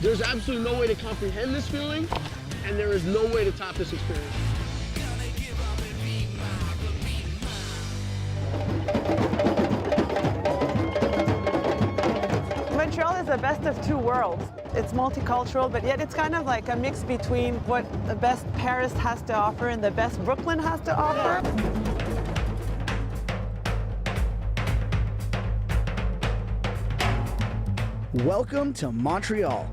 There's absolutely no way to comprehend this feeling, and there is no way to top this experience. Montreal is the best of two worlds. It's multicultural, but yet it's kind of like a mix between what the best Paris has to offer and the best Brooklyn has to offer. Welcome to Montreal,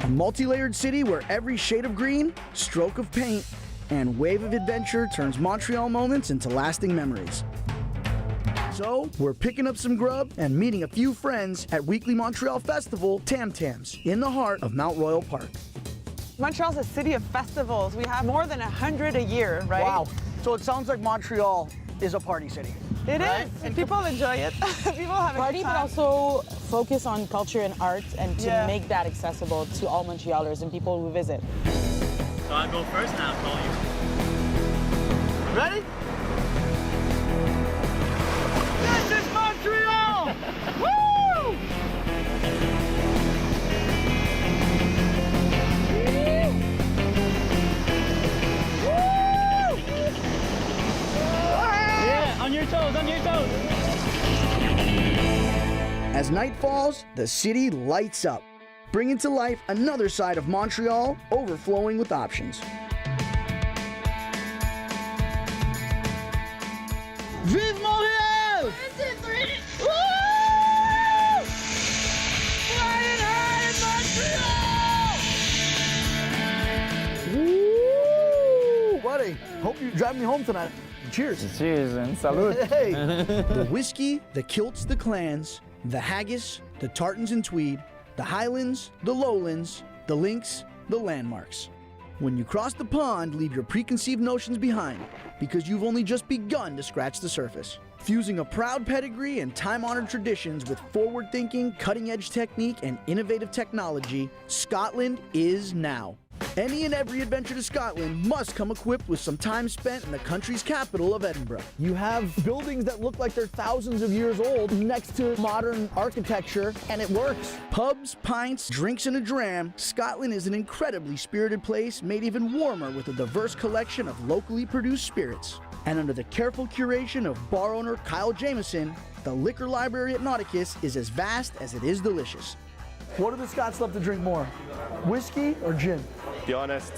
a multi-layered city where every shade of green, stroke of paint, and wave of adventure turns Montreal moments into lasting memories. So, we're picking up some grub and meeting a few friends at weekly Montreal festival, Tam Tams, in the heart of Mount Royal Park. Montreal's a city of festivals. We have more than 100 a year, right? Wow. So it sounds like Montreal is a party city. It right? is, and people enjoy it. People have a Party, good but time. also focus on culture and art and to Yeah. make that accessible to all Montrealers and people who visit. So I'll go first and I'll call you. Ready? This is Montreal! Woo! Yeah, on your toes, on your toes. As night falls, the city lights up, bringing to life another side of Montreal overflowing with options. Vive Montreal! Woo! Flying high in Montreal! Woo! Buddy, hope you drive me home tonight. Cheers. Cheers and salute. Hey! The whiskey, the kilts, the clans, the haggis, the tartans and tweed, the highlands, the lowlands, the links, the landmarks. When you cross the pond, leave your preconceived notions behind, because you've only just begun to scratch the surface. Fusing a proud pedigree and time-honored traditions with forward-thinking, cutting-edge technique and innovative technology, Scotland is now. Any and every adventure to Scotland must come equipped with some time spent in the country's capital of Edinburgh. You have buildings that look like they're thousands of years old next to modern architecture, and it works. Pubs, pints, drinks, and a dram, Scotland is an incredibly spirited place made even warmer with a diverse collection of locally produced spirits. And under the careful curation of bar owner Kyle Jameson, the liquor library at Nauticus is as vast as it is delicious. What do the Scots love to drink more? Whiskey or gin? To be honest,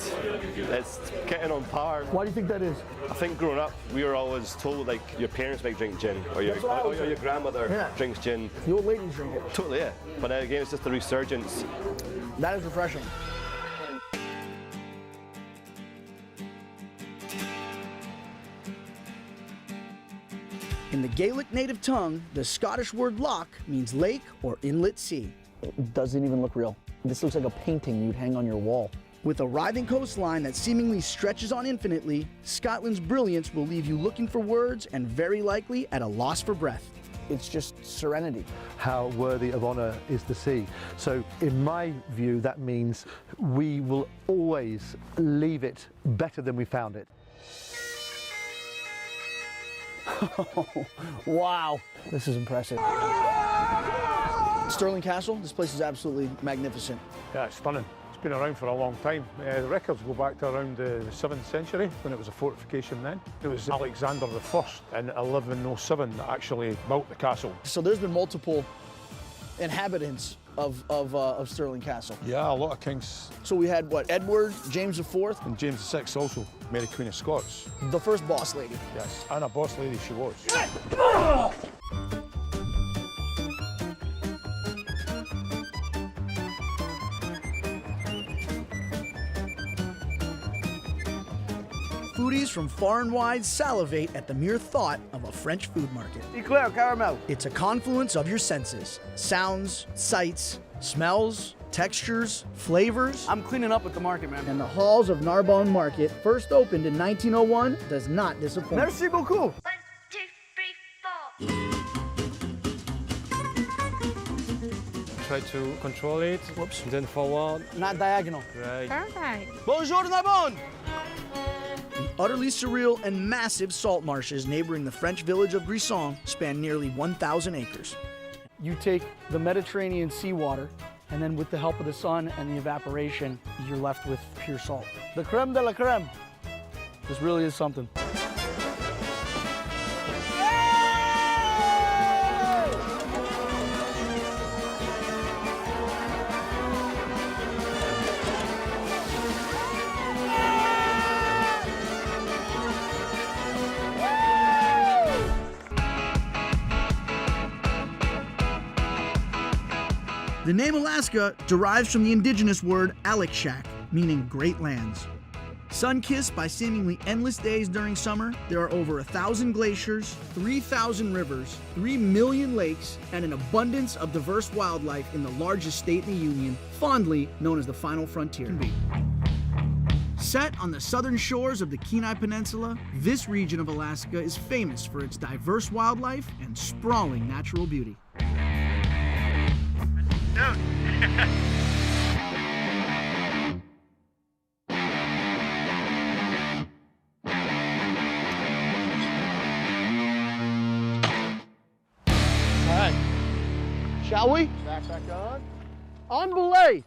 it's getting on par. Why do you think that is? I think growing up, we were always told like your parents might drink gin, or your, That's what I always or your heard. grandmother Yeah. drinks gin. The old ladies drink it. Totally, yeah. But now again, it's just a resurgence. That is refreshing. In the Gaelic native tongue, the Scottish word loch means lake or inlet sea. It doesn't even look real. This looks like a painting you'd hang on your wall. With a writhing coastline that seemingly stretches on infinitely, Scotland's brilliance will leave you looking for words and very likely at a loss for breath. It's just serenity. How worthy of honour is the sea. So in my view, that means we will always leave it better than we found it. Wow, this is impressive. Stirling Castle, this place is absolutely magnificent. Yeah, it's stunning. It's been around for a long time. The records go back to around the 7th century when it was a fortification then. It was Alexander I in 1107 that actually built the castle. So there's been multiple inhabitants of Stirling Castle. Yeah, a lot of kings. So we had what, Edward, James IV, And James VI also, Mary Queen of Scots. the first boss lady. Yes, and a boss lady she was. Foodies from far and wide salivate at the mere thought of a French food market. Eclair, caramel. It's a confluence of your senses. Sounds, sights, smells, textures, flavors. I'm cleaning up with the market, man. And the halls of Narbonne Market, first opened in 1901, does not disappoint. Merci beaucoup. 1, 2, 3, 4. Try to control it. Whoops. Then forward. Not diagonal. Right. Perfect. Bonjour, Narbonne. The utterly surreal and massive salt marshes neighboring the French village of Grisons span nearly 1,000 acres. You take the Mediterranean seawater, and then with the help of the sun and the evaporation, you're left with pure salt. The creme de la creme. This really is something. The name Alaska derives from the indigenous word Alakshak, meaning great lands. Sun-kissed by seemingly endless days during summer, there are over 1,000 glaciers, 3,000 rivers, 3 million lakes, and an abundance of diverse wildlife in the largest state in the Union, fondly known as the Final Frontier. Set on the southern shores of the Kenai Peninsula, this region of Alaska is famous for its diverse wildlife and sprawling natural beauty. All right, shall we? Back on. On belay.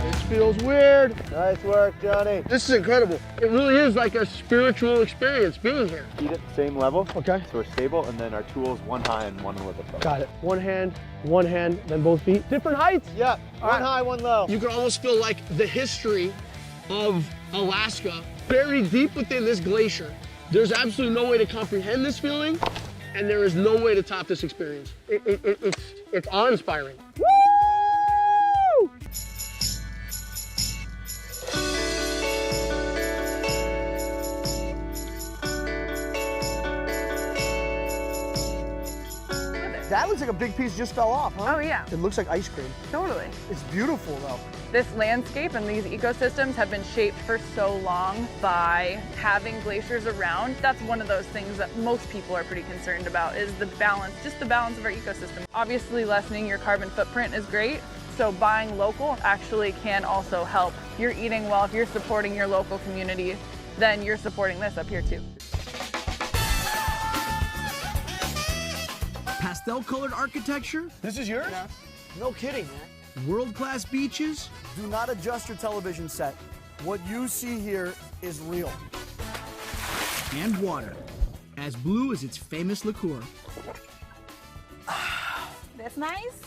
This feels weird. Nice work, Johnny. This is incredible. It really is like a spiritual experience being here. Feet at the same level. Okay. So we're stable, and then our tools, one high and one with the foot. Got it. One hand, then both feet. Different heights. Yeah, one high, one low. You can almost feel like the history of Alaska buried deep within this glacier. There's absolutely no way to comprehend this feeling, and there is no way to top this experience. It's awe-inspiring. Woo! That looks like a big piece just fell off, huh? Oh, yeah. It looks like ice cream. Totally. It's beautiful, though. This landscape and these ecosystems have been shaped for so long by having glaciers around. That's one of those things that most people are pretty concerned about, is the balance, just the balance of our ecosystem. Obviously, lessening your carbon footprint is great. So buying local actually can also help. You're eating well. If you're supporting your local community, then you're supporting this up here too. Pastel-colored architecture, This is yours? Yeah. No kidding, man. world-class beaches. Do not adjust your television set. What you see here is real. And water, as blue as its famous liqueur. That's nice.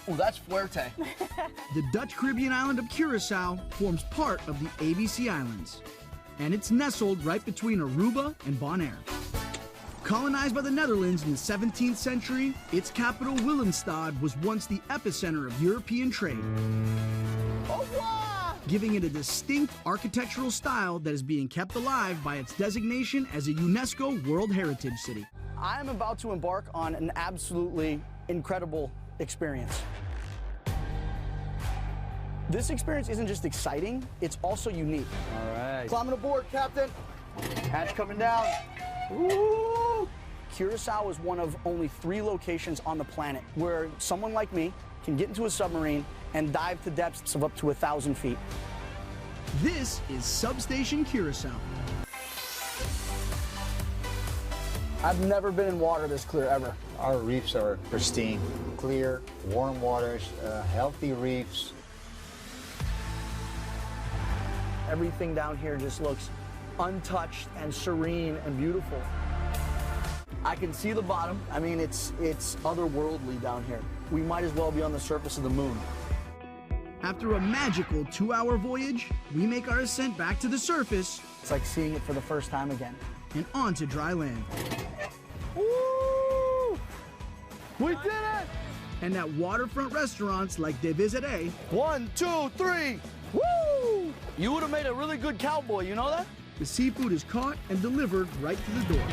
Oh, that's fuerte. The Dutch Caribbean island of Curacao forms part of the ABC Islands, and it's nestled right between Aruba and Bonaire. Colonized by the Netherlands in the 17th century, its capital Willemstad was once the epicenter of European trade, giving it a distinct architectural style that is being kept alive by its designation as a UNESCO World Heritage City. I am about to embark on an absolutely incredible experience. This experience isn't just exciting, it's also unique. All right. Climbing aboard, Captain. Hatch coming down. Ooh. Curacao is one of only 3 locations on the planet where someone like me can get into a submarine and dive to depths of up to 1,000 feet. This is Substation Curacao. I've never been in water this clear ever. Our reefs are pristine, clear, warm waters, healthy reefs. Everything down here just looks untouched and serene and beautiful. I can see the bottom. I mean, it's otherworldly down here. We might as well be on the surface of the moon. After a magical 2-hour voyage, we make our ascent back to the surface. It's like seeing it for the first time again. And onto dry land. Woo! We did it! And at waterfront restaurants like De Visitere. 1, 2, 3. Woo! You would have made a really good cowboy, you know that? The seafood is caught and delivered right to the door.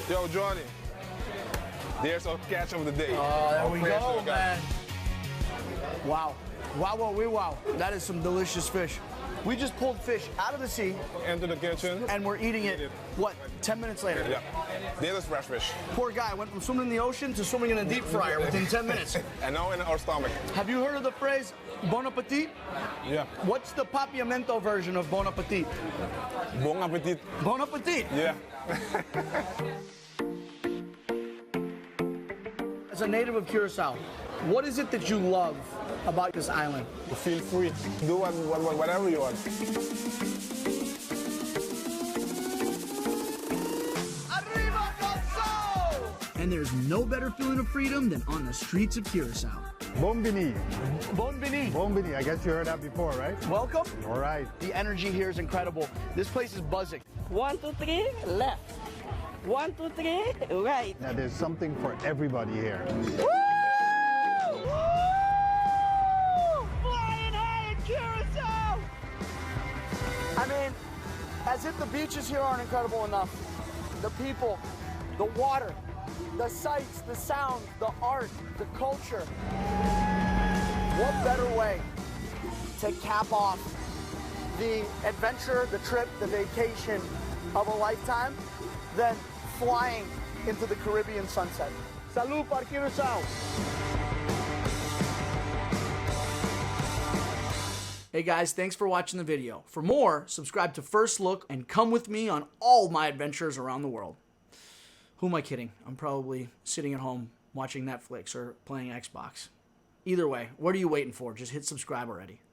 Yo, Johnny, there's our catch of the day. There we go, man. Wow. Wow, wow, we wow. That is some delicious fish. We just pulled fish out of the sea. Into the kitchen. And we're eating it, what, 10 minutes later? Yeah. This is fresh fish. Poor guy went from swimming in the ocean to swimming in a deep fryer within 10 minutes. And now in our stomach. Have you heard of the phrase, bon appetit? Yeah. What's the papiamento version of bon appetit? Bon appetit. Bon appetit. Yeah. As a native of Curacao, what is it that you love about this island? Feel free. Do whatever you want. And there's no better feeling of freedom than on the streets of Curacao. Bombini. Bonbini. Bombini. I guess you heard that before, right? Welcome. All right. The energy here is incredible. This place is buzzing. 1, 2, 3, left. 1, 2, 3, right. Now there's something for everybody here. Woo! Woo! Flying high in Curacao! I mean, as if the beaches here aren't incredible enough. The people, the water, the sights, the sound, the art, the culture. What better way to cap off the adventure, the trip, the vacation of a lifetime than flying into the Caribbean sunset? Salud para Curacao! Hey guys, thanks for watching the video. For more, subscribe to First Look and come with me on all my adventures around the world. Who am I kidding? I'm probably sitting at home watching Netflix or playing Xbox. Either way, what are you waiting for? Just hit subscribe already.